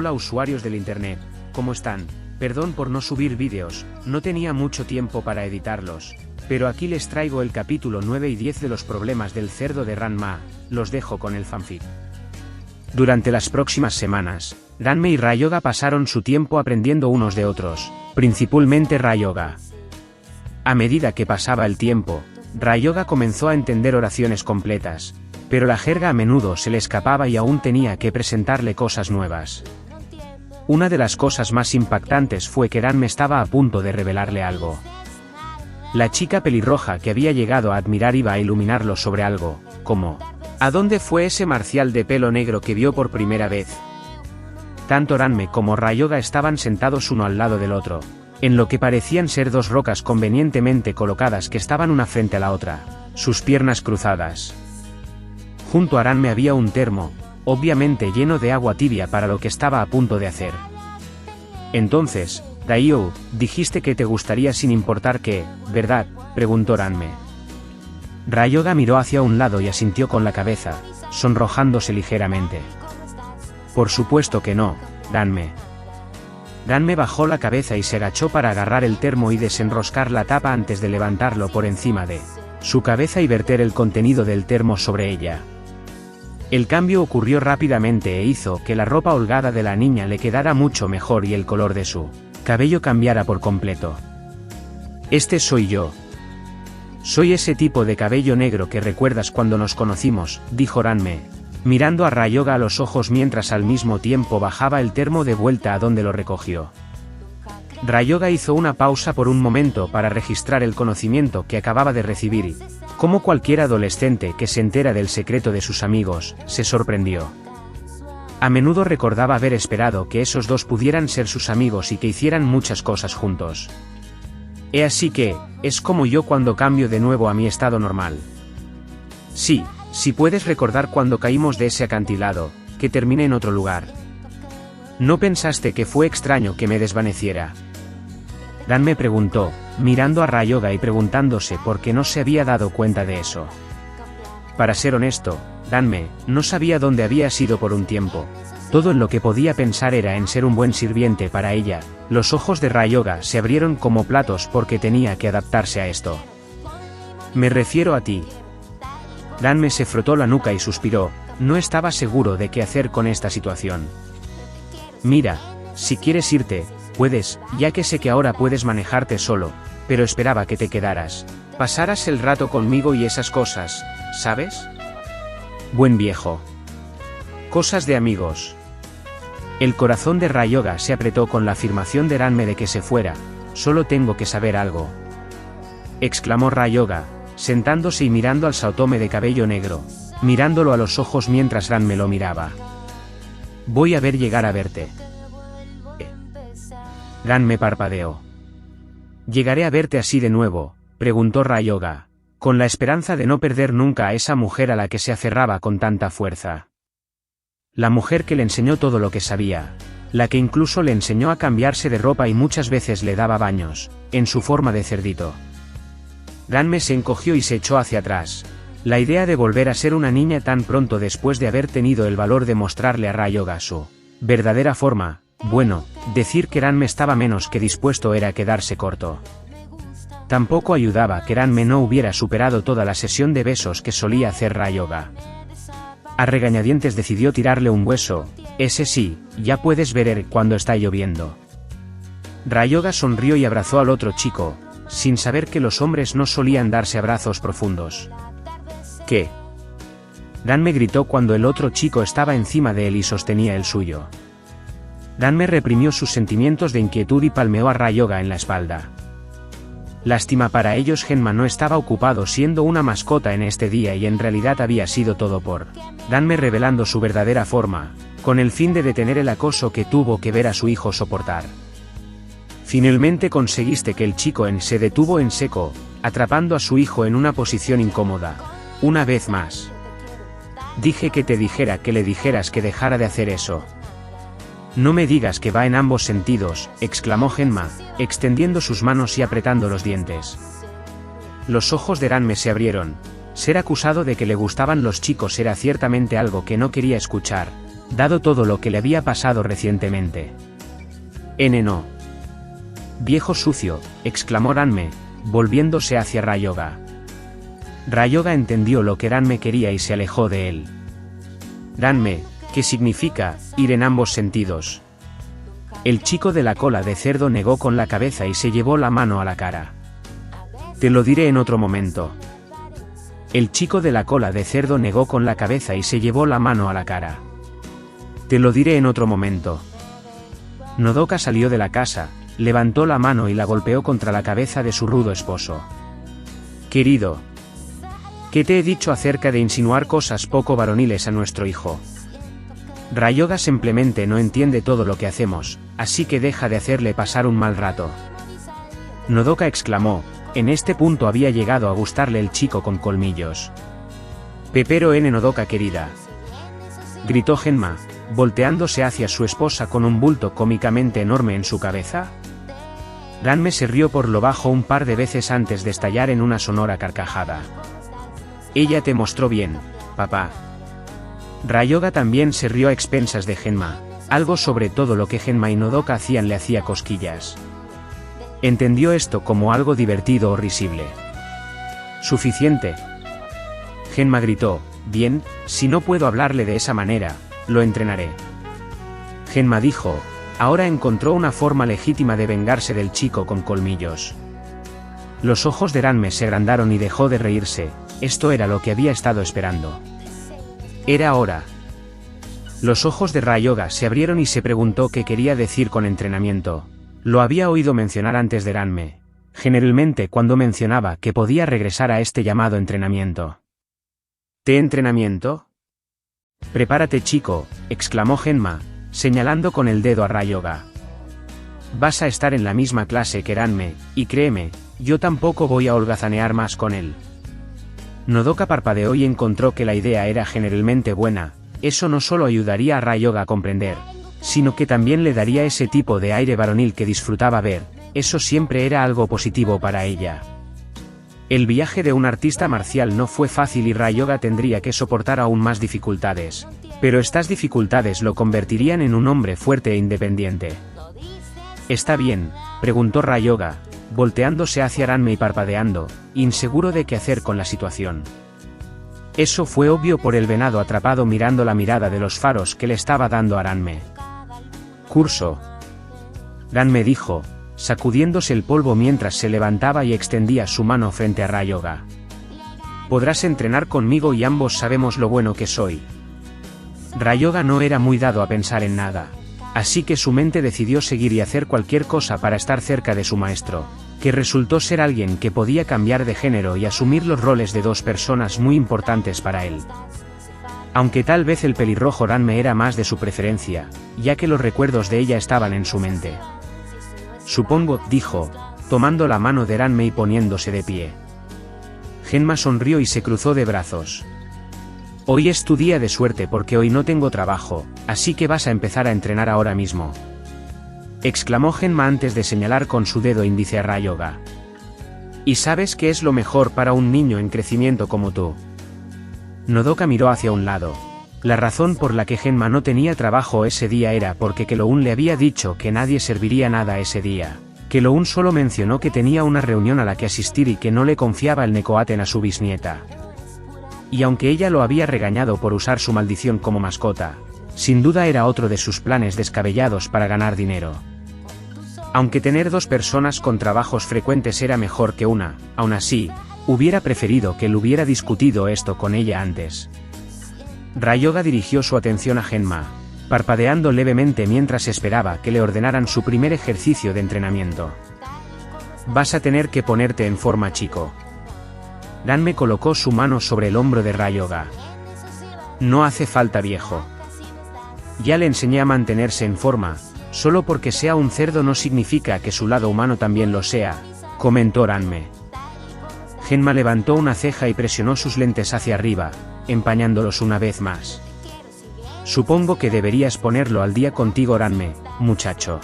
Hola usuarios del internet, ¿cómo están? Perdón por no subir vídeos, no tenía mucho tiempo para editarlos, pero aquí les traigo el capítulo 9 y 10 de los problemas del cerdo de Ranma, los dejo con el fanfic. Durante las próximas semanas, Ranma y Ryoga pasaron su tiempo aprendiendo unos de otros, principalmente Ryoga. A medida que pasaba el tiempo, Ryoga comenzó a entender oraciones completas, pero la jerga a menudo se le escapaba y aún tenía que presentarle cosas nuevas. Una de las cosas más impactantes fue que Ranma estaba a punto de revelarle algo. La chica pelirroja que había llegado a admirar iba a iluminarlo sobre algo, como: ¿a dónde fue ese marcial de pelo negro que vio por primera vez? Tanto Ranma como Ryoga estaban sentados uno al lado del otro, en lo que parecían ser dos rocas convenientemente colocadas que estaban una frente a la otra, sus piernas cruzadas. Junto a Ranma había un termo, obviamente lleno de agua tibia para lo que estaba a punto de hacer. Entonces, Ryo, dijiste que te gustaría sin importar qué, ¿verdad?, preguntó Ranma. Ryoga miró hacia un lado y asintió con la cabeza, sonrojándose ligeramente. Por supuesto que no, Ranma. Ranma bajó la cabeza y se agachó para agarrar el termo y desenroscar la tapa antes de levantarlo por encima de su cabeza y verter el contenido del termo sobre ella. El cambio ocurrió rápidamente e hizo que la ropa holgada de la niña le quedara mucho mejor y el color de su cabello cambiara por completo. Este soy yo. Soy ese tipo de cabello negro que recuerdas cuando nos conocimos, dijo Ranma, mirando a Ryoga a los ojos mientras al mismo tiempo bajaba el termo de vuelta a donde lo recogió. Ryoga hizo una pausa por un momento para registrar el conocimiento que acababa de recibir y, como cualquier adolescente que se entera del secreto de sus amigos, se sorprendió. A menudo recordaba haber esperado que esos dos pudieran ser sus amigos y que hicieran muchas cosas juntos. Así que, es como yo cuando cambio de nuevo a mi estado normal. Sí, si puedes recordar cuando caímos de ese acantilado, que terminé en otro lugar. ¿No pensaste que fue extraño que me desvaneciera? Ranma preguntó, mirando a Ryoga y preguntándose por qué no se había dado cuenta de eso. Para ser honesto, Ranma no sabía dónde había sido por un tiempo. Todo en lo que podía pensar era en ser un buen sirviente para ella. Los ojos de Ryoga se abrieron como platos porque tenía que adaptarse a esto. Me refiero a ti. Ranma se frotó la nuca y suspiró, no estaba seguro de qué hacer con esta situación. Mira, si quieres irte, puedes, ya que sé que ahora puedes manejarte solo, pero esperaba que te quedaras. Pasaras el rato conmigo y esas cosas, ¿sabes? Buen viejo. Cosas de amigos. El corazón de Ryoga se apretó con la afirmación de Ranma de que se fuera. Solo tengo que saber algo, exclamó Ryoga, sentándose y mirando al Saotome de cabello negro, mirándolo a los ojos mientras Ranma lo miraba. Voy a llegar a verte. Ranma parpadeó. ¿Llegaré a verte así de nuevo?, preguntó Ryoga, con la esperanza de no perder nunca a esa mujer a la que se aferraba con tanta fuerza. La mujer que le enseñó todo lo que sabía, la que incluso le enseñó a cambiarse de ropa y muchas veces le daba baños, en su forma de cerdito. Ranma se encogió y se echó hacia atrás. La idea de volver a ser una niña tan pronto después de haber tenido el valor de mostrarle a Ryoga su verdadera forma, bueno, decir que Ranma estaba menos que dispuesto era a quedarse corto. Tampoco ayudaba que Ranma no hubiera superado toda la sesión de besos que solía hacer Ryoga. A regañadientes decidió tirarle un hueso, ese sí, ya puedes ver cuando está lloviendo. Ryoga sonrió y abrazó al otro chico, sin saber que los hombres no solían darse abrazos profundos. ¿Qué? Ranma gritó cuando el otro chico estaba encima de él y sostenía el suyo. Ranma reprimió sus sentimientos de inquietud y palmeó a Ryoga en la espalda. Lástima para ellos, Genma no estaba ocupado siendo una mascota en este día y en realidad había sido todo por Ranma revelando su verdadera forma, con el fin de detener el acoso que tuvo que ver a su hijo soportar. Finalmente conseguiste que el chico se detuvo en seco, atrapando a su hijo en una posición incómoda. Una vez más. Dije que te dijera que le dijeras que dejara de hacer eso. No me digas que va en ambos sentidos, exclamó Genma, extendiendo sus manos y apretando los dientes. Los ojos de Ranma se abrieron. Ser acusado de que le gustaban los chicos era ciertamente algo que no quería escuchar, dado todo lo que le había pasado recientemente. No. Viejo sucio, exclamó Ranme, volviéndose hacia Ryoga. Ryoga entendió lo que Ranme quería y se alejó de él. Ranme, ¿qué significa ir en ambos sentidos? El chico de la cola de cerdo negó con la cabeza y se llevó la mano a la cara. Te lo diré en otro momento. El chico de la cola de cerdo negó con la cabeza y se llevó la mano a la cara. Te lo diré en otro momento. Nodoka salió de la casa, levantó la mano y la golpeó contra la cabeza de su rudo esposo. Querido, ¿qué te he dicho acerca de insinuar cosas poco varoniles a nuestro hijo? Ryoga simplemente no entiende todo lo que hacemos, así que deja de hacerle pasar un mal rato. Nodoka exclamó, en este punto había llegado a gustarle el chico con colmillos. Pero Nodoka querida, gritó Genma, volteándose hacia su esposa con un bulto cómicamente enorme en su cabeza. Ranme se rió por lo bajo un par de veces antes de estallar en una sonora carcajada. Ella te mostró bien, papá. Ryoga también se rió a expensas de Genma, algo sobre todo lo que Genma y Nodoka hacían le hacía cosquillas. Entendió esto como algo divertido o risible. Suficiente. Genma gritó, bien, si no puedo hablarle de esa manera, lo entrenaré. Genma dijo, ahora encontró una forma legítima de vengarse del chico con colmillos. Los ojos de Ranme se agrandaron y dejó de reírse, esto era lo que había estado esperando. Era hora. Los ojos de Ryoga se abrieron y se preguntó qué quería decir con entrenamiento. Lo había oído mencionar antes de Ranme, generalmente cuando mencionaba que podía regresar a este llamado entrenamiento. ¿Te entrenamiento? Prepárate chico, exclamó Genma, señalando con el dedo a Ryoga. Vas a estar en la misma clase que Ranme, y créeme, yo tampoco voy a holgazanear más con él. Nodoka parpadeó y encontró que la idea era generalmente buena, eso no solo ayudaría a Ryoga a comprender, sino que también le daría ese tipo de aire varonil que disfrutaba ver, eso siempre era algo positivo para ella. El viaje de un artista marcial no fue fácil y Ryoga tendría que soportar aún más dificultades, pero estas dificultades lo convertirían en un hombre fuerte e independiente. ¿Está bien?, preguntó Ryoga, volteándose hacia Ranme y parpadeando, inseguro de qué hacer con la situación. Eso fue obvio por el venado atrapado mirando la mirada de los faros que le estaba dando a Ranme. Curso. Ranme dijo, sacudiéndose el polvo mientras se levantaba y extendía su mano frente a Ryoga. Podrás entrenar conmigo y ambos sabemos lo bueno que soy. Ryoga no era muy dado a pensar en nada, así que su mente decidió seguir y hacer cualquier cosa para estar cerca de su maestro, que resultó ser alguien que podía cambiar de género y asumir los roles de dos personas muy importantes para él. Aunque tal vez el pelirrojo Ranme era más de su preferencia, ya que los recuerdos de ella estaban en su mente. Supongo, dijo, tomando la mano de Ranme y poniéndose de pie. Genma sonrió y se cruzó de brazos. Hoy es tu día de suerte porque hoy no tengo trabajo, así que vas a empezar a entrenar ahora mismo. Exclamó Genma antes de señalar con su dedo índice a Ryoga. ¿Y sabes qué es lo mejor para un niño en crecimiento como tú? Nodoka miró hacia un lado. La razón por la que Genma no tenía trabajo ese día era porque Keloun le había dicho que nadie serviría nada ese día. Keloun solo mencionó que tenía una reunión a la que asistir y que no le confiaba el Nekoaten a su bisnieta. Y aunque ella lo había regañado por usar su maldición como mascota, sin duda era otro de sus planes descabellados para ganar dinero. Aunque tener dos personas con trabajos frecuentes era mejor que una, aún así, hubiera preferido que él hubiera discutido esto con ella antes. Ryoga dirigió su atención a Genma, parpadeando levemente mientras esperaba que le ordenaran su primer ejercicio de entrenamiento. Vas a tener que ponerte en forma, chico. Ranme colocó su mano sobre el hombro de Ryoga. No hace falta, viejo. Ya le enseñé a mantenerse en forma, solo porque sea un cerdo no significa que su lado humano también lo sea, comentó Ranme. Genma levantó una ceja y presionó sus lentes hacia arriba, empañándolos una vez más. Supongo que deberías ponerlo al día contigo, Ranme, muchacho.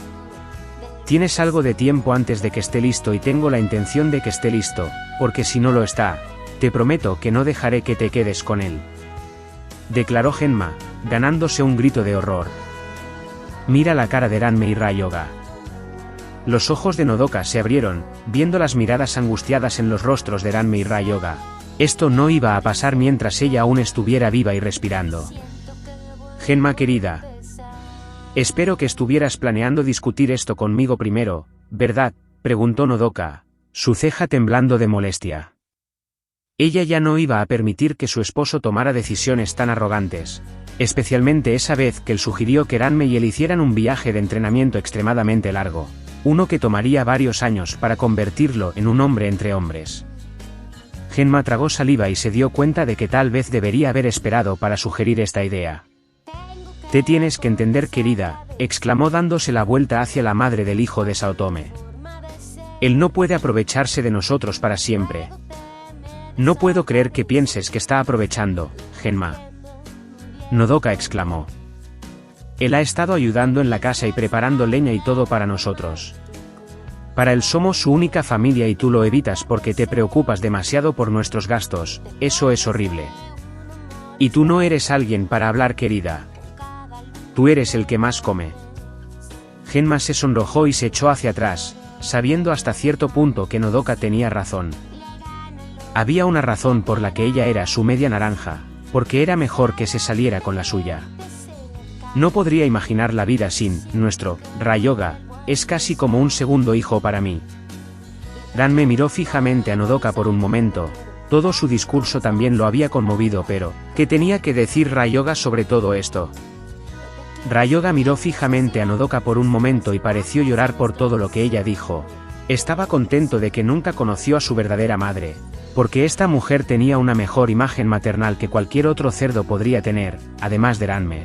Tienes algo de tiempo antes de que esté listo y tengo la intención de que esté listo, porque si no lo está, te prometo que no dejaré que te quedes con él. Declaró Genma, ganándose un grito de horror. Mira la cara de Ranme y Ryoga. Los ojos de Nodoka se abrieron, viendo las miradas angustiadas en los rostros de Ranme y Ryoga. Esto no iba a pasar mientras ella aún estuviera viva y respirando. Genma querida. Espero que estuvieras planeando discutir esto conmigo primero, ¿verdad?, preguntó Nodoka, su ceja temblando de molestia. Ella ya no iba a permitir que su esposo tomara decisiones tan arrogantes, especialmente esa vez que él sugirió que Ranme y él hicieran un viaje de entrenamiento extremadamente largo, uno que tomaría varios años para convertirlo en un hombre entre hombres. Genma tragó saliva y se dio cuenta de que tal vez debería haber esperado para sugerir esta idea. Te tienes que entender, querida, exclamó dándose la vuelta hacia la madre del hijo de Saotome. Él no puede aprovecharse de nosotros para siempre. No puedo creer que pienses que está aprovechando, Genma. Nodoka exclamó. Él ha estado ayudando en la casa y preparando leña y todo para nosotros. Para él somos su única familia y tú lo evitas porque te preocupas demasiado por nuestros gastos, eso es horrible. Y tú no eres alguien para hablar, querida. Tú eres el que más come. Genma se sonrojó y se echó hacia atrás, sabiendo hasta cierto punto que Nodoka tenía razón. Había una razón por la que ella era su media naranja, porque era mejor que se saliera con la suya. No podría imaginar la vida sin nuestro Ryoga. Es casi como un segundo hijo para mí. Ranme miró fijamente a Nodoka por un momento, todo su discurso también lo había conmovido, pero ¿qué tenía que decir Ryoga sobre todo esto? Ryoga miró fijamente a Nodoka por un momento y pareció llorar por todo lo que ella dijo. Estaba contento de que nunca conoció a su verdadera madre, porque esta mujer tenía una mejor imagen maternal que cualquier otro cerdo podría tener, además de Ranme.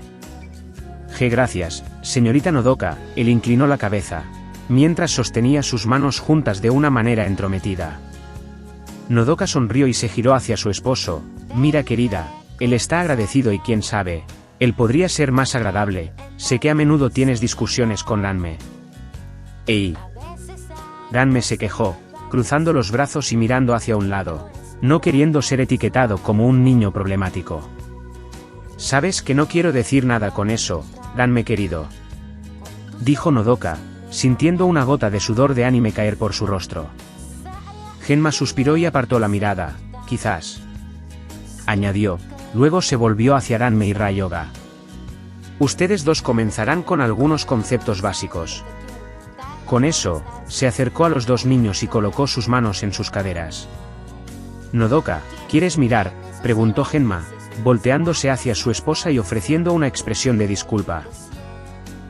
Gracias, señorita Nodoka, él inclinó la cabeza, mientras sostenía sus manos juntas de una manera entrometida. Nodoka sonrió y se giró hacia su esposo. Mira, querida, él está agradecido y quién sabe, él podría ser más agradable, sé que a menudo tienes discusiones con Ranme. ¡Ey! Ranme se quejó, cruzando los brazos y mirando hacia un lado, no queriendo ser etiquetado como un niño problemático. Sabes que no quiero decir nada con eso, Ranme querido, dijo Nodoka, sintiendo una gota de sudor de anime caer por su rostro. Genma suspiró y apartó la mirada, quizás, añadió, luego se volvió hacia Ranme y Ryoga. Ustedes dos comenzarán con algunos conceptos básicos. Con eso, se acercó a los dos niños y colocó sus manos en sus caderas. Nodoka, ¿quieres mirar?, preguntó Genma, volteándose hacia su esposa y ofreciendo una expresión de disculpa.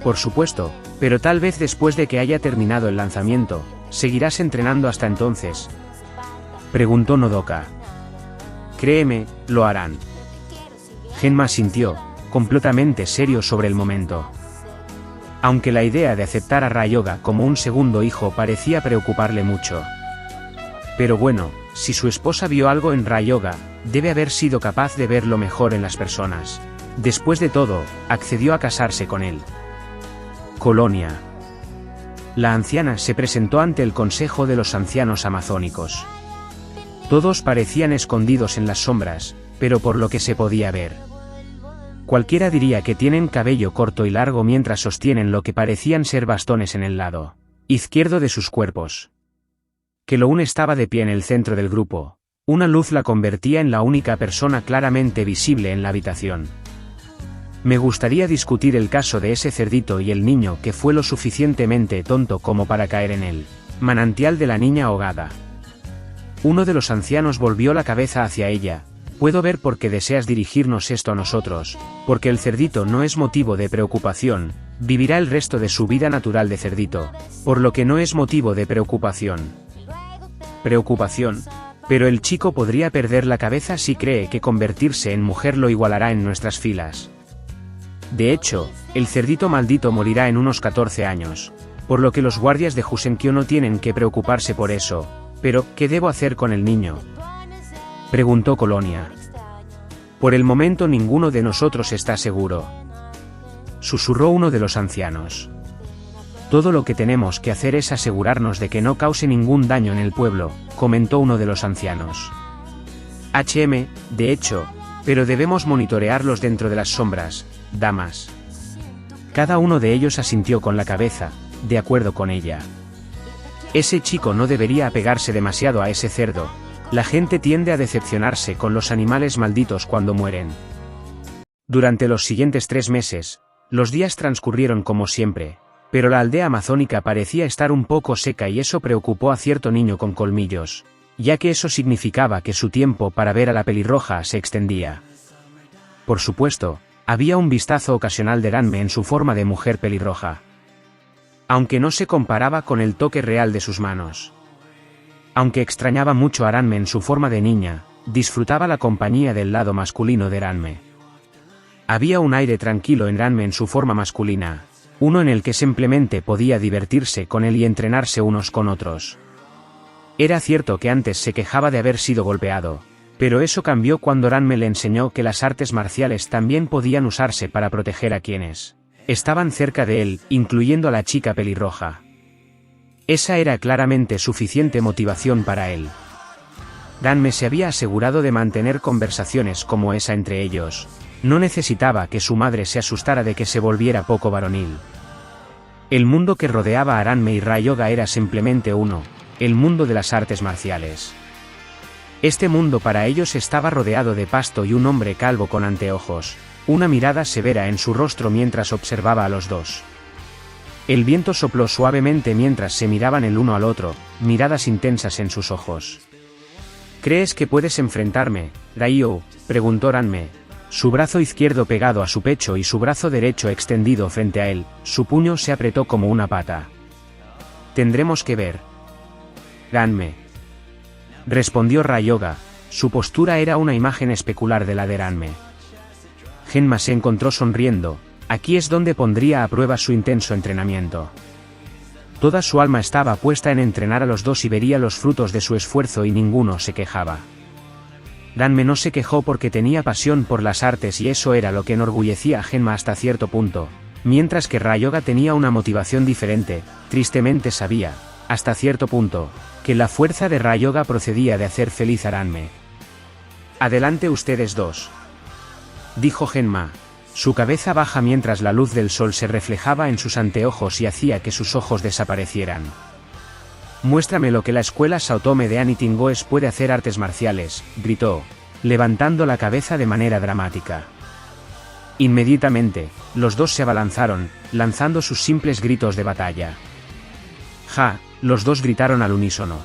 Por supuesto, pero tal vez después de que haya terminado el lanzamiento, ¿seguirás entrenando hasta entonces?, preguntó Nodoka. Créeme, lo harán. Genma sintió, completamente serio sobre el momento. Aunque la idea de aceptar a Ryoga como un segundo hijo parecía preocuparle mucho. Pero bueno, si su esposa vio algo en Ryoga, debe haber sido capaz de ver lo mejor en las personas. Después de todo, accedió a casarse con él. Colonia. La anciana se presentó ante el Consejo de los Ancianos Amazónicos. Todos parecían escondidos en las sombras, pero por lo que se podía ver, cualquiera diría que tienen cabello corto y largo mientras sostienen lo que parecían ser bastones en el lado izquierdo de sus cuerpos. Kelowna estaba de pie en el centro del grupo. Una luz la convertía en la única persona claramente visible en la habitación. Me gustaría discutir el caso de ese cerdito y el niño que fue lo suficientemente tonto como para caer en el manantial de la niña ahogada. Uno de los ancianos volvió la cabeza hacia ella. Puedo ver por qué deseas dirigirnos esto a nosotros, porque el cerdito no es motivo de preocupación, vivirá el resto de su vida natural de cerdito, por lo que no es motivo de preocupación. ¿Preocupación? Pero el chico podría perder la cabeza si cree que convertirse en mujer lo igualará en nuestras filas. De hecho, el cerdito maldito morirá en unos 14 años, por lo que los guardias de Jusenkyo no tienen que preocuparse por eso. Pero, ¿qué debo hacer con el niño?, preguntó Colonia. Por el momento ninguno de nosotros está seguro, susurró uno de los ancianos. Todo lo que tenemos que hacer es asegurarnos de que no cause ningún daño en el pueblo, comentó uno de los ancianos. De hecho, Pero debemos monitorearlos dentro de las sombras, damas. Cada uno de ellos asintió con la cabeza, de acuerdo con ella. Ese chico no debería apegarse demasiado a ese cerdo. La gente tiende a decepcionarse con los animales malditos cuando mueren. Durante los siguientes 3 meses, los días transcurrieron como siempre, pero la aldea amazónica parecía estar un poco seca y eso preocupó a cierto niño con colmillos, ya que eso significaba que su tiempo para ver a la pelirroja se extendía. Por supuesto, había un vistazo ocasional de Ranme en su forma de mujer pelirroja. Aunque no se comparaba con el toque real de sus manos. Aunque extrañaba mucho a Ranme en su forma de niña, disfrutaba la compañía del lado masculino de Ranme. Había un aire tranquilo en Ranme en su forma masculina, uno en el que simplemente podía divertirse con él y entrenarse unos con otros. Era cierto que antes se quejaba de haber sido golpeado, pero eso cambió cuando Ranme le enseñó que las artes marciales también podían usarse para proteger a quienes estaban cerca de él, incluyendo a la chica pelirroja. Esa era claramente suficiente motivación para él. Ranme se había asegurado de mantener conversaciones como esa entre ellos. No necesitaba que su madre se asustara de que se volviera poco varonil. El mundo que rodeaba a Ranme y Ryoga era simplemente uno, el mundo de las artes marciales. Este mundo para ellos estaba rodeado de pasto y un hombre calvo con anteojos, una mirada severa en su rostro mientras observaba a los dos. El viento sopló suavemente mientras se miraban el uno al otro, miradas intensas en sus ojos. ¿Crees que puedes enfrentarme, Ryo?, preguntó Ranme. Su brazo izquierdo pegado a su pecho y su brazo derecho extendido frente a él, su puño se apretó como una pata. Tendremos que ver. Ranme. Respondió Ryoga, su postura era una imagen especular de la de Ranme. Genma se encontró sonriendo, aquí es donde pondría a prueba su intenso entrenamiento. Toda su alma estaba puesta en entrenar a los dos y vería los frutos de su esfuerzo y ninguno se quejaba. Ranme no se quejó porque tenía pasión por las artes y eso era lo que enorgullecía a Genma hasta cierto punto, mientras que Ryoga tenía una motivación diferente, tristemente sabía, hasta cierto punto, que la fuerza de Ryoga procedía de hacer feliz a Ranme. Adelante ustedes dos, dijo Genma, su cabeza baja mientras la luz del sol se reflejaba en sus anteojos y hacía que sus ojos desaparecieran. Muéstrame lo que la escuela Saotome de Anything Goes puede hacer artes marciales, gritó, levantando la cabeza de manera dramática. Inmediatamente, los dos se abalanzaron, lanzando sus simples gritos de batalla. ¡Ja!, los dos gritaron al unísono.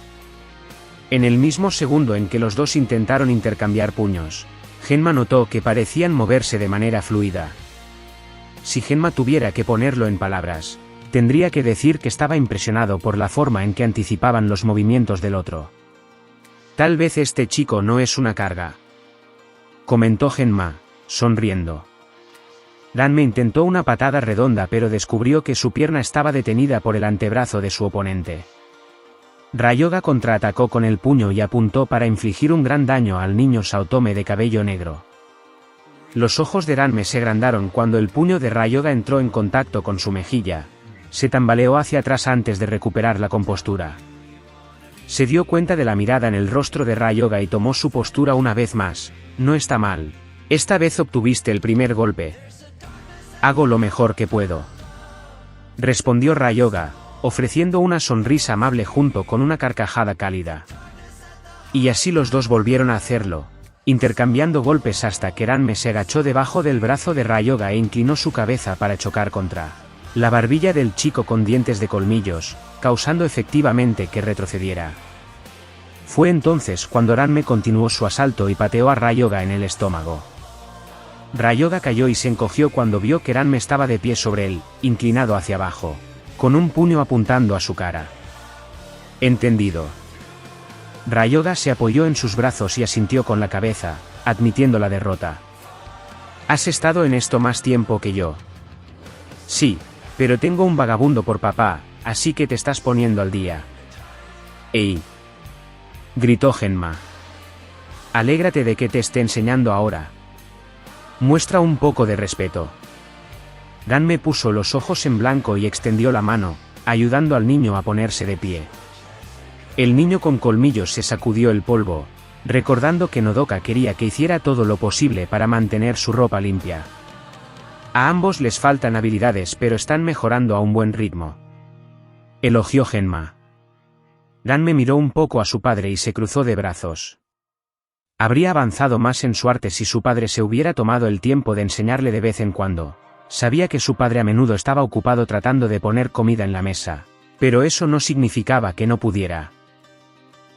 En el mismo segundo en que los dos intentaron intercambiar puños, Genma notó que parecían moverse de manera fluida. Si Genma tuviera que ponerlo en palabras, tendría que decir que estaba impresionado por la forma en que anticipaban los movimientos del otro. Tal vez este chico no es una carga, comentó Genma, sonriendo. Ranme intentó una patada redonda pero descubrió que su pierna estaba detenida por el antebrazo de su oponente. Ryoga contraatacó con el puño y apuntó para infligir un gran daño al niño Saotome de cabello negro. Los ojos de Ranme se agrandaron cuando el puño de Ryoga entró en contacto con su mejilla. Se tambaleó hacia atrás antes de recuperar la compostura. Se dio cuenta de la mirada en el rostro de Ryoga y tomó su postura una vez más. No está mal. Esta vez obtuviste el primer golpe. Hago lo mejor que puedo, respondió Ryoga, ofreciendo una sonrisa amable junto con una carcajada cálida. Y así los dos volvieron a hacerlo, intercambiando golpes hasta que Ranme se agachó debajo del brazo de Ryoga e inclinó su cabeza para chocar contra la barbilla del chico con dientes de colmillos, causando efectivamente que retrocediera. Fue entonces cuando Ranme continuó su asalto y pateó a Ryoga en el estómago. Ryoga cayó y se encogió cuando vio que Ranme estaba de pie sobre él, inclinado hacia abajo, con un puño apuntando a su cara. Entendido. Ryoga se apoyó en sus brazos y asintió con la cabeza, admitiendo la derrota. ¿Has estado en esto más tiempo que yo? Sí, pero tengo un vagabundo por papá, así que te estás poniendo al día. ¡Ey!, gritó Genma. Alégrate de que te esté enseñando ahora. Muestra un poco de respeto. Ranme puso los ojos en blanco y extendió la mano, ayudando al niño a ponerse de pie. El niño con colmillos se sacudió el polvo, recordando que Nodoka quería que hiciera todo lo posible para mantener su ropa limpia. A ambos les faltan habilidades pero están mejorando a un buen ritmo, elogió Genma. Ranme miró un poco a su padre y se cruzó de brazos. Habría avanzado más en su arte si su padre se hubiera tomado el tiempo de enseñarle de vez en cuando. Sabía que su padre a menudo estaba ocupado tratando de poner comida en la mesa, pero eso no significaba que no pudiera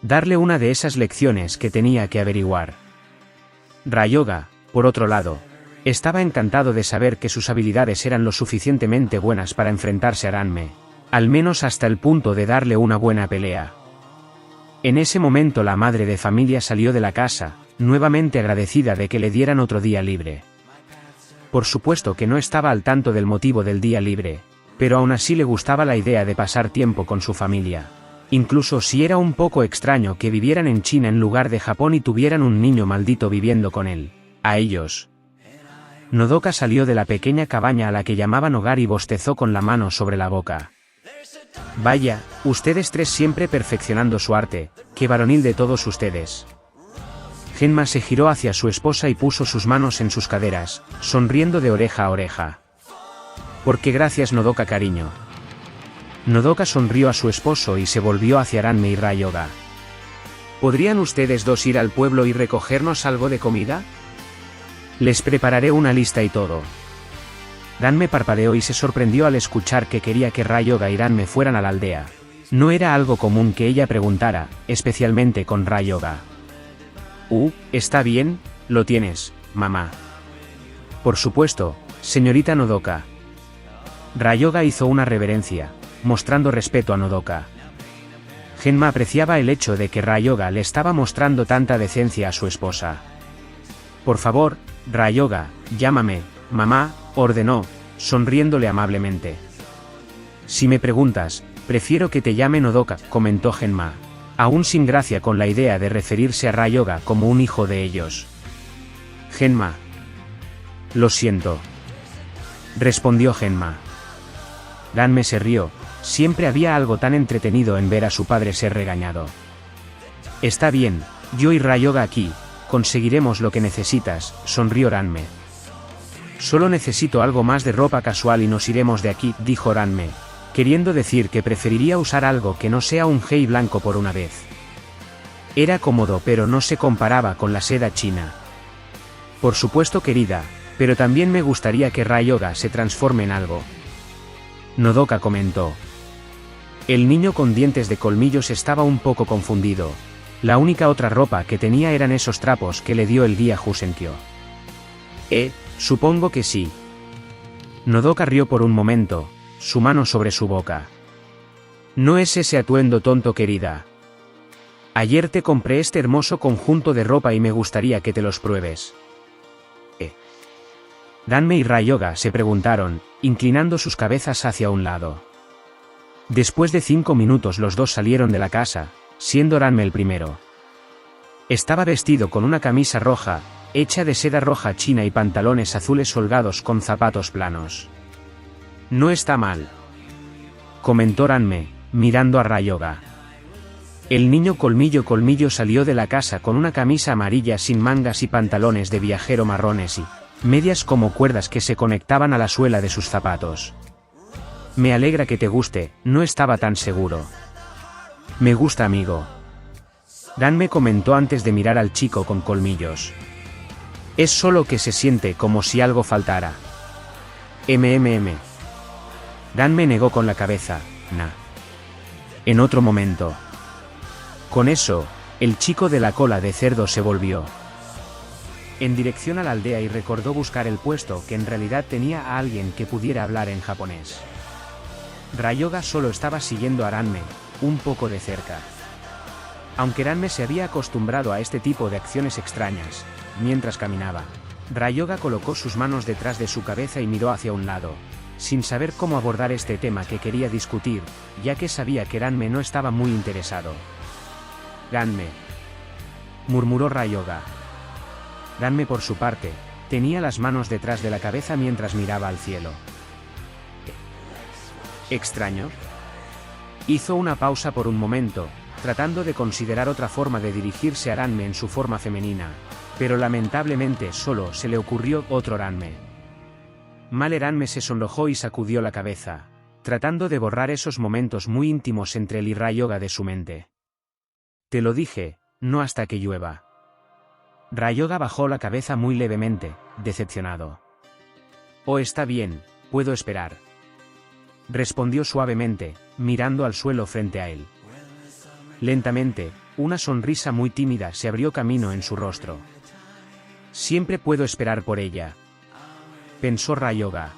darle una de esas lecciones que tenía que averiguar. Ryoga, por otro lado, estaba encantado de saber que sus habilidades eran lo suficientemente buenas para enfrentarse a Ranme, al menos hasta el punto de darle una buena pelea. En ese momento la madre de familia salió de la casa, nuevamente agradecida de que le dieran otro día libre. Por supuesto que no estaba al tanto del motivo del día libre, pero aún así le gustaba la idea de pasar tiempo con su familia. Incluso si era un poco extraño que vivieran en China en lugar de Japón y tuvieran un niño maldito viviendo con él. A ellos. Nodoka salió de la pequeña cabaña a la que llamaban hogar y bostezó con la mano sobre la boca. Vaya, ustedes tres siempre perfeccionando su arte, qué varonil de todos ustedes. Genma se giró hacia su esposa y puso sus manos en sus caderas, sonriendo de oreja a oreja. Porque gracias Nodoka cariño. Nodoka sonrió a su esposo y se volvió hacia Ranme y Ryoga. ¿Podrían ustedes dos ir al pueblo y recogernos algo de comida? Les prepararé una lista y todo. Ranme parpadeó y se sorprendió al escuchar que quería que Ryoga y Ranme fueran a la aldea. No era algo común que ella preguntara, especialmente con Ryoga. Está bien, lo tienes, mamá. Por supuesto, señorita Nodoka. Ryoga hizo una reverencia, mostrando respeto a Nodoka. Genma apreciaba el hecho de que Ryoga le estaba mostrando tanta decencia a su esposa. Por favor, Ryoga, llámame, mamá, ordenó, sonriéndole amablemente. Si me preguntas, prefiero que te llame Nodoka, comentó Genma, aún sin gracia con la idea de referirse a Ryoga como un hijo de ellos. Genma. Lo siento. Respondió Genma. Ranme se rió, siempre había algo tan entretenido en ver a su padre ser regañado. Está bien, yo y Ryoga aquí, conseguiremos lo que necesitas, sonrió Ranme. Solo necesito algo más de ropa casual y nos iremos de aquí, dijo Ranme, queriendo decir que preferiría usar algo que no sea un gei blanco por una vez. Era cómodo pero no se comparaba con la seda china. Por supuesto querida, pero también me gustaría que Ryoga se transforme en algo. Nodoka comentó. El niño con dientes de colmillos estaba un poco confundido. La única otra ropa que tenía eran esos trapos que le dio el guía Jusenkyo. Supongo que sí. Nodoka rió por un momento, su mano sobre su boca. No es ese atuendo tonto querida. Ayer te compré este hermoso conjunto de ropa y me gustaría que te los pruebes. Ranme y Ryoga se preguntaron, inclinando sus cabezas hacia un lado. Después de 5 minutos los dos salieron de la casa, siendo Ranme el primero. Estaba vestido con una camisa roja, hecha de seda roja china y pantalones azules holgados con zapatos planos. No está mal, comentó Ranme, mirando a Ryoga. El niño colmillo salió de la casa con una camisa amarilla sin mangas y pantalones de viajero marrones y medias como cuerdas que se conectaban a la suela de sus zapatos. Me alegra que te guste, no estaba tan seguro. Me gusta amigo. Ranme comentó antes de mirar al chico con colmillos. Es solo que se siente como si algo faltara. Ranme negó con la cabeza, nah. En otro momento. Con eso, el chico de la cola de cerdo se volvió en dirección a la aldea y recordó buscar el puesto que en realidad tenía a alguien que pudiera hablar en japonés. Ryoga solo estaba siguiendo a Ranme, un poco de cerca. Aunque Ranme se había acostumbrado a este tipo de acciones extrañas, mientras caminaba, Ryoga colocó sus manos detrás de su cabeza y miró hacia un lado, sin saber cómo abordar este tema que quería discutir, ya que sabía que Ranme no estaba muy interesado. Ranme, murmuró Ryoga. Ranme por su parte, tenía las manos detrás de la cabeza mientras miraba al cielo. ¿Extraño? Hizo una pausa por un momento, tratando de considerar otra forma de dirigirse a Ranme en su forma femenina, pero lamentablemente solo se le ocurrió otro Ranme. Mal Ranme se sonrojó y sacudió la cabeza, tratando de borrar esos momentos muy íntimos entre él y Ryoga de su mente. Te lo dije, no hasta que llueva. Ryoga bajó la cabeza muy levemente, decepcionado. Oh, está bien, puedo esperar. Respondió suavemente, mirando al suelo frente a él. Lentamente, una sonrisa muy tímida se abrió camino en su rostro. Siempre puedo esperar por ella, pensó Ryoga.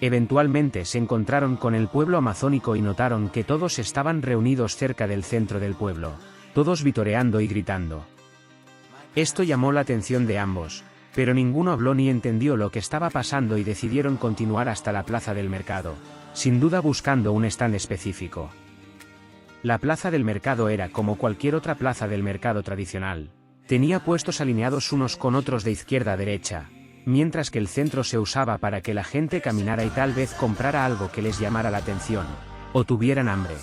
Eventualmente se encontraron con el pueblo amazónico y notaron que todos estaban reunidos cerca del centro del pueblo, todos vitoreando y gritando. Esto llamó la atención de ambos, pero ninguno habló ni entendió lo que estaba pasando y decidieron continuar hasta la plaza del mercado, sin duda buscando un stand específico. La plaza del mercado era como cualquier otra plaza del mercado tradicional. Tenía puestos alineados unos con otros de izquierda a derecha, mientras que el centro se usaba para que la gente caminara y tal vez comprara algo que les llamara la atención, o tuvieran hambre.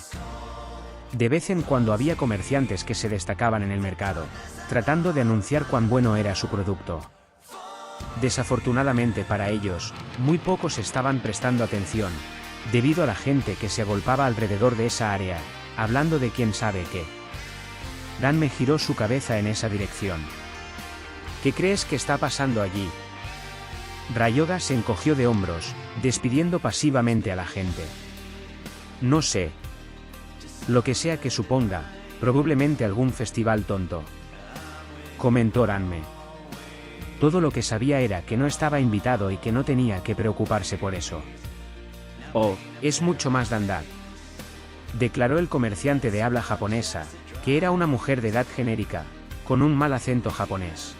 De vez en cuando había comerciantes que se destacaban en el mercado, tratando de anunciar cuán bueno era su producto. Desafortunadamente para ellos, muy pocos estaban prestando atención, debido a la gente que se agolpaba alrededor de esa área, hablando de quién sabe qué. Ranme giró su cabeza en esa dirección. ¿Qué crees que está pasando allí? Ryoga se encogió de hombros, despidiendo pasivamente a la gente. No sé. Lo que sea que suponga, probablemente algún festival tonto, comentó Ranme. Todo lo que sabía era que no estaba invitado y que no tenía que preocuparse por eso. Oh, es mucho más Dandad, declaró el comerciante de habla japonesa, que era una mujer de edad genérica, con un mal acento japonés.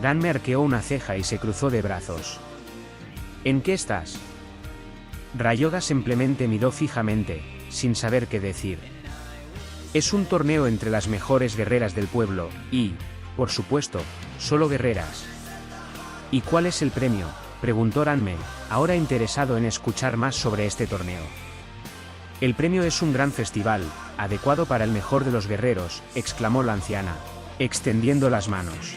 Ranme arqueó una ceja y se cruzó de brazos. ¿En qué estás? Ryoga simplemente miró fijamente, sin saber qué decir. Es un torneo entre las mejores guerreras del pueblo, y, por supuesto, solo guerreras. ¿Y cuál es el premio?, preguntó Ranme, ahora interesado en escuchar más sobre este torneo. El premio es un gran festival, adecuado para el mejor de los guerreros, exclamó la anciana, extendiendo las manos.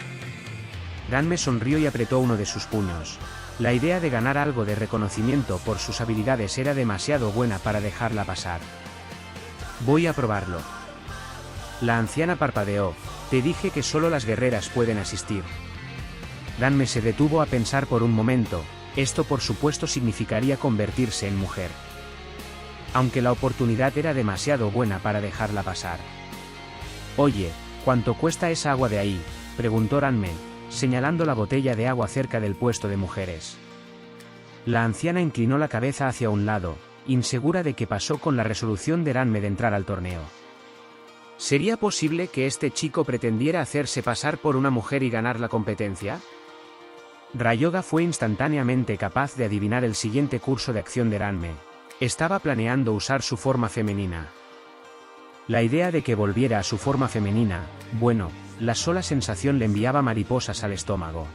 Ranme sonrió y apretó uno de sus puños. La idea de ganar algo de reconocimiento por sus habilidades era demasiado buena para dejarla pasar. Voy a probarlo. La anciana parpadeó. Te dije que solo las guerreras pueden asistir. Ranme se detuvo a pensar por un momento. Esto por supuesto significaría convertirse en mujer. Aunque la oportunidad era demasiado buena para dejarla pasar. Oye, ¿cuánto cuesta esa agua de ahí?, preguntó Ranme, señalando la botella de agua cerca del puesto de mujeres. La anciana inclinó la cabeza hacia un lado, insegura de qué pasó con la resolución de Ranme de entrar al torneo. ¿Sería posible que este chico pretendiera hacerse pasar por una mujer y ganar la competencia? Ryoga fue instantáneamente capaz de adivinar el siguiente curso de acción de Ranme. Estaba planeando usar su forma femenina. La idea de que volviera a su forma femenina, bueno, la sola sensación le enviaba mariposas al estómago.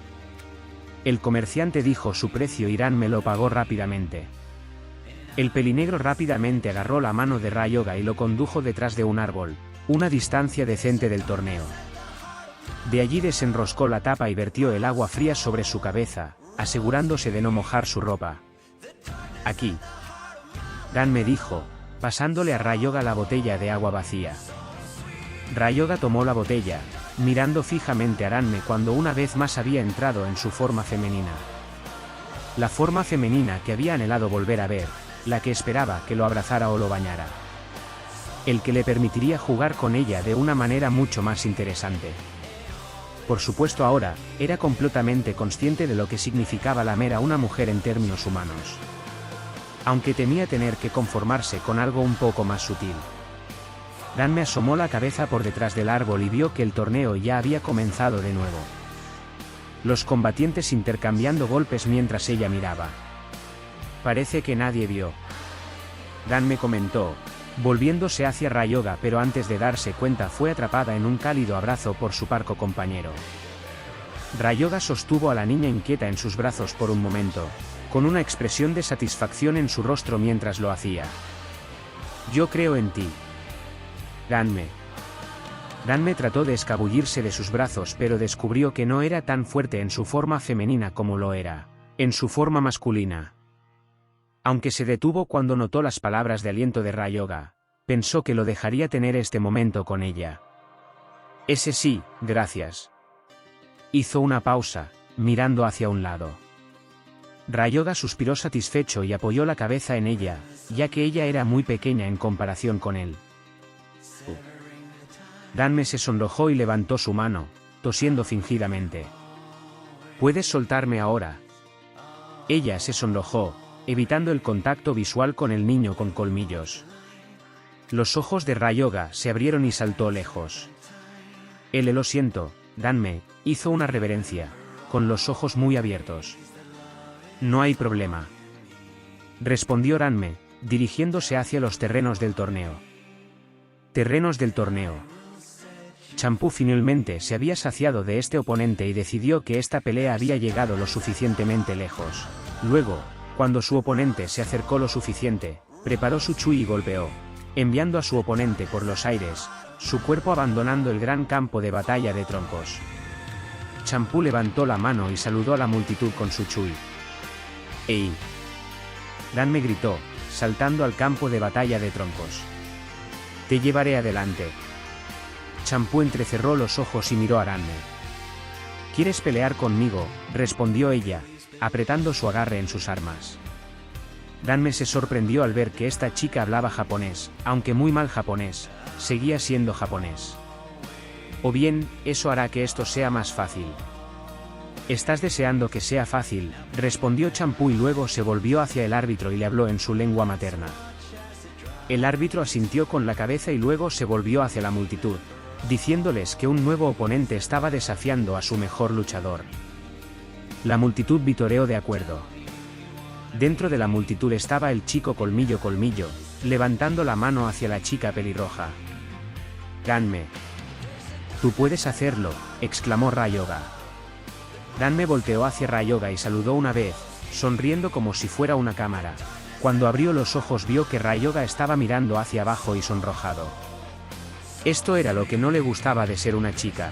El comerciante dijo su precio y Ranme lo pagó rápidamente. El pelinegro rápidamente agarró la mano de Ryoga y lo condujo detrás de un árbol, una distancia decente del torneo. De allí desenroscó la tapa y vertió el agua fría sobre su cabeza, asegurándose de no mojar su ropa. Aquí. Ranme dijo, pasándole a Ryoga la botella de agua vacía. Ryoga tomó la botella, mirando fijamente a Ranme cuando una vez más había entrado en su forma femenina. La forma femenina que había anhelado volver a ver, la que esperaba que lo abrazara o lo bañara. El que le permitiría jugar con ella de una manera mucho más interesante. Por supuesto ahora, era completamente consciente de lo que significaba lamer a una mujer en términos humanos. Aunque temía tener que conformarse con algo un poco más sutil. Ranme asomó la cabeza por detrás del árbol y vio que el torneo ya había comenzado de nuevo. Los combatientes intercambiando golpes mientras ella miraba. Parece que nadie vio. Ranme comentó, volviéndose hacia Ryoga, pero antes de darse cuenta fue atrapada en un cálido abrazo por su parco compañero. Ryoga sostuvo a la niña inquieta en sus brazos por un momento, con una expresión de satisfacción en su rostro mientras lo hacía. Yo creo en ti. Danme. Danme trató de escabullirse de sus brazos, pero descubrió que no era tan fuerte en su forma femenina como lo era en su forma masculina. Aunque se detuvo cuando notó las palabras de aliento de Ryoga, pensó que lo dejaría tener este momento con ella. Ese sí, gracias. Hizo una pausa, mirando hacia un lado. Ryoga suspiró satisfecho y apoyó la cabeza en ella, ya que ella era muy pequeña en comparación con él. Danme se sonrojó y levantó su mano, tosiendo fingidamente. ¿Puedes soltarme ahora? Ella se sonrojó, evitando el contacto visual con el niño con colmillos. Los ojos de Ryoga se abrieron y saltó lejos. Lo siento, Danme, hizo una reverencia, con los ojos muy abiertos. No hay problema. Respondió Danme, dirigiéndose hacia los terrenos del torneo. Terrenos del torneo. Champú finalmente se había saciado de este oponente y decidió que esta pelea había llegado lo suficientemente lejos. Luego, cuando su oponente se acercó lo suficiente, preparó su chui y golpeó, enviando a su oponente por los aires, su cuerpo abandonando el gran campo de batalla de troncos. Champú levantó la mano y saludó a la multitud con su chui. ¡Ey! Danme gritó, saltando al campo de batalla de troncos. Te llevaré adelante. Champú entrecerró los ojos y miró a Danme. ¿Quieres pelear conmigo?, respondió ella, apretando su agarre en sus armas. Danme se sorprendió al ver que esta chica hablaba japonés, aunque muy mal japonés, seguía siendo japonés. O bien, eso hará que esto sea más fácil. ¿Estás deseando que sea fácil?, respondió Champú y luego se volvió hacia el árbitro y le habló en su lengua materna. El árbitro asintió con la cabeza y luego se volvió hacia la multitud, diciéndoles que un nuevo oponente estaba desafiando a su mejor luchador. La multitud vitoreó de acuerdo. Dentro de la multitud estaba el chico Colmillo, levantando la mano hacia la chica pelirroja. Danme. Tú puedes hacerlo, exclamó Ryoga. Danme volteó hacia Ryoga y saludó una vez, sonriendo como si fuera una cámara. Cuando abrió los ojos vio que Ryoga estaba mirando hacia abajo y sonrojado. Esto era lo que no le gustaba de ser una chica.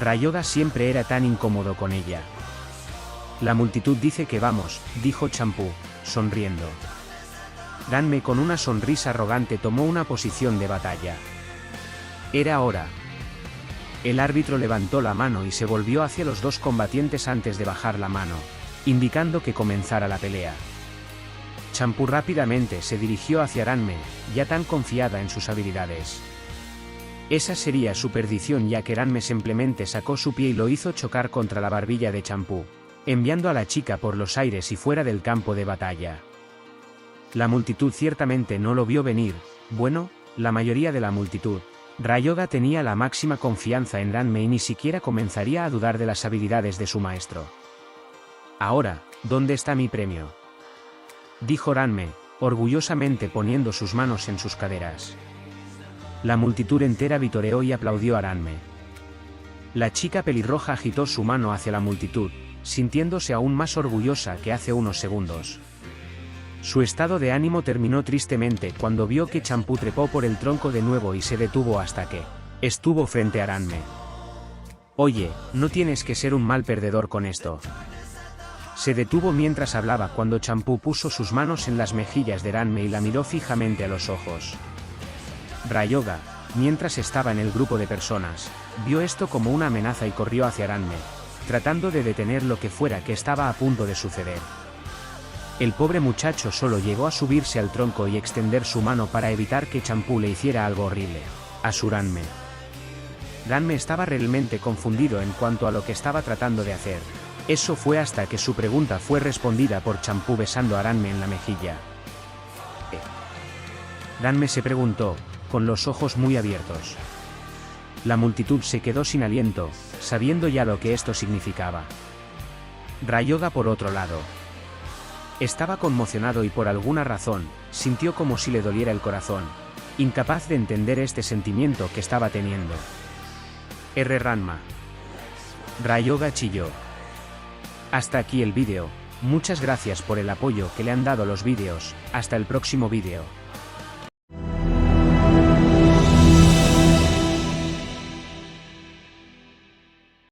Ryoga siempre era tan incómodo con ella. La multitud dice que vamos, dijo Champú, sonriendo. Danme con una sonrisa arrogante tomó una posición de batalla. Era hora. El árbitro levantó la mano y se volvió hacia los dos combatientes antes de bajar la mano, indicando que comenzara la pelea. Champú rápidamente se dirigió hacia Danme, ya tan confiada en sus habilidades. Esa sería su perdición, ya que Danme simplemente sacó su pie y lo hizo chocar contra la barbilla de Champú, enviando a la chica por los aires y fuera del campo de batalla. La multitud ciertamente no lo vio venir, bueno, la mayoría de la multitud. Ryoga tenía la máxima confianza en Danme y ni siquiera comenzaría a dudar de las habilidades de su maestro. Ahora, ¿dónde está mi premio?, dijo Danme, orgullosamente poniendo sus manos en sus caderas. La multitud entera vitoreó y aplaudió a Danme. La chica pelirroja agitó su mano hacia la multitud, sintiéndose aún más orgullosa que hace unos segundos. Su estado de ánimo terminó tristemente cuando vio que Champú trepó por el tronco de nuevo y se detuvo hasta que estuvo frente a Danme. Oye, no tienes que ser un mal perdedor con esto. Se detuvo mientras hablaba cuando Champú puso sus manos en las mejillas de Danme y la miró fijamente a los ojos. Ryoga, mientras estaba en el grupo de personas, vio esto como una amenaza y corrió hacia Danme, tratando de detener lo que fuera que estaba a punto de suceder. El pobre muchacho solo llegó a subirse al tronco y extender su mano para evitar que Champú le hiciera algo horrible a su Danme. Danme estaba realmente confundido en cuanto a lo que estaba tratando de hacer. Eso fue hasta que su pregunta fue respondida por Champú besando a Danme en la mejilla. Danme se preguntó, con los ojos muy abiertos. La multitud se quedó sin aliento, sabiendo ya lo que esto significaba. Ryoga, por otro lado, estaba conmocionado y por alguna razón, sintió como si le doliera el corazón, incapaz de entender este sentimiento que estaba teniendo. Ranma. Ryoga chilló. Hasta aquí el vídeo, muchas gracias por el apoyo que le han dado los vídeos, hasta el próximo vídeo.